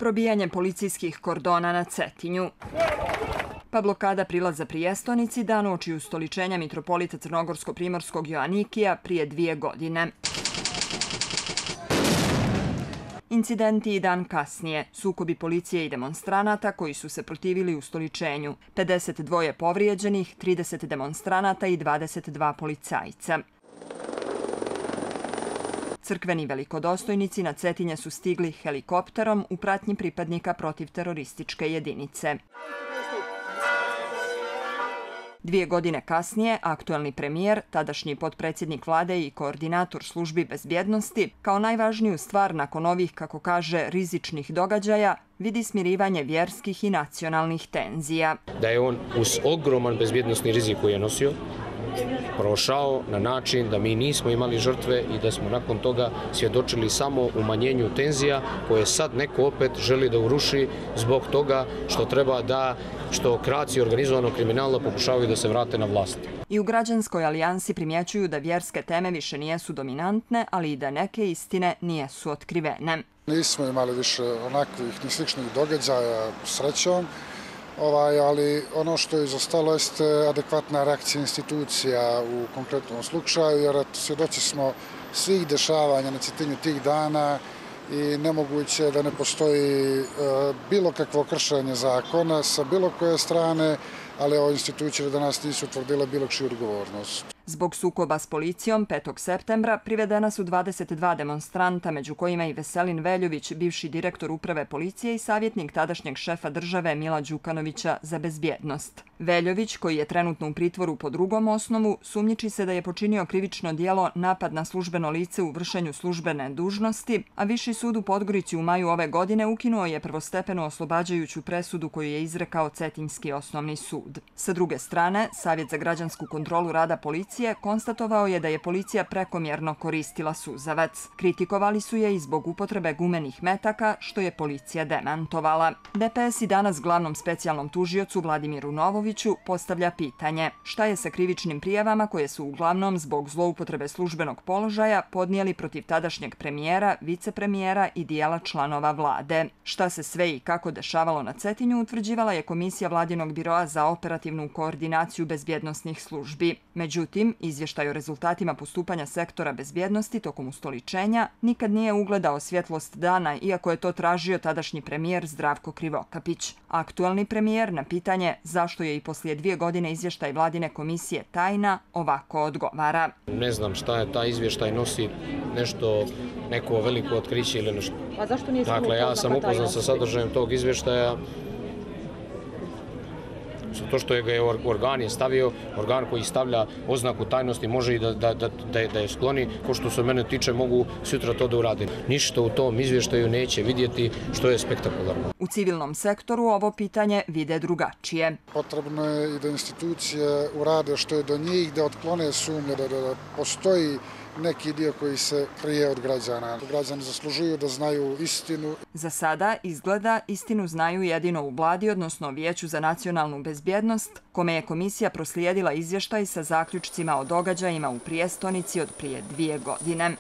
Probijanje policijskih kordona na Cetinju. Pa blokada prilaza Prijestonici dan uoči ustoličenja mitropolita Crnogorsko-primorskog Joanikija prije 2 godine. Incidenti i dan kasnije, sukobi policije i demonstranata koji su se protivili ustoličenju, 52 povrijeđenih, 30 demonstranata i 22 policajca. Crkveni velikodostojnici na Cetinje su stigli helikopterom u pratnji pripadnika protivterorističke jedinice. 2 godine kasnije, aktuelni premijer, tadašnji potpredsjednik vlade i koordinator službi bezbjednosti, kao najvažniju stvar nakon ovih, kako kaže, rizičnih događaja, vidi smirivanje vjerskih i nacionalnih tenzija. Da je on uz ogroman bezbjednosni rizik koji je nosio, prošao na način da mi nismo imali žrtve i da smo nakon toga svjedočili samo umanjenju tenzija koje sad neko opet želi da uruši zbog toga što kraci organizovano kriminalno pokušavaju da se vrate na vlast. I u građanskoj alijansi primjećuju da vjerske teme više nijesu dominantne, ali i da neke istine nijesu otkrivene. Nismo imali više onakvih ni sličnih događaja, srećom, ali ono što je izostalo jeste adekvatna reakcija institucija u konkretnom slučaju, jer svjedoci smo svih dešavanja na Cetinju tih dana i nemoguće da ne postoji bilo kakvo kršenje zakona sa bilo koje strane, ali ove institucije danas nisu utvrdile bilo čiju odgovornost. Zbog sukoba s policijom 5. septembra privedena su 22 demonstranta, među kojima i Veselin Veljović, bivši direktor uprave policije i savjetnik tadašnjeg šefa države Mila Đukanovića za bezbjednost. Veljović, koji je trenutno u pritvoru po drugom osnovu, sumnjiči se da je počinio krivično djelo napad na službeno lice u vršenju službene dužnosti, a Viši sud u Podgorici u maju ove godine ukinuo je prvostepenu oslobađajuću presudu koju je izrekao Cetinjski osnovni sud. Sa druge strane, Savjet za građansku kontrolu rada policije konstatovao je da je policija prekomjerno koristila suzavac. Kritikovali su je i zbog upotrebe gumenih metaka, što je policija demantovala. DPS i danas glavnom specijalnom tužiocu Vladimiru Novoviću postavlja pitanje šta je sa krivičnim prijavama koje su uglavnom zbog zloupotrebe službenog položaja podnijeli protiv tadašnjeg premijera, vicepremijera i dijela članova vlade. Šta se sve i kako dešavalo na Cetinju utvrđivala je Komisija Vladinog biroa za operativnu koordinaciju bezbjednosnih službi. Međutim, izvještaj o rezultatima postupanja sektora bezbjednosti tokom ustoličenja nikad nije ugledao svjetlost dana, iako je to tražio tadašnji premijer Zdravko Krivokapić. Aktuelni premijer na pitanje zašto je i poslije 2 godine izvještaj Vladine komisije tajna, ovako odgovara. Ne znam šta je taj izvještaj, nosi neko veliko otkriće ili nešto. A zašto nije samo Dakle, ja sam upoznat sa sadržajem tog izvještaja. To što ga je organ stavio, organ koji stavlja oznaku tajnosti može i da je skloni, ko što se mene tiče mogu sutra to da uradim. Ništa u tom izvještaju neće vidjeti što je spektakularno. U civilnom sektoru ovo pitanje vide drugačije. Potrebno je i da institucije urade što je do njih, da otklone sumnje, da postoji neki dio koji se krije od građana. Građani zaslužuju da znaju istinu. Za sada izgleda istinu znaju jedino u vladi, odnosno Vijeću za nacionalnu bezbjednost, kome je komisija proslijedila izvještaj sa zaključcima o događajima u Prijestonici od prije 2 godine.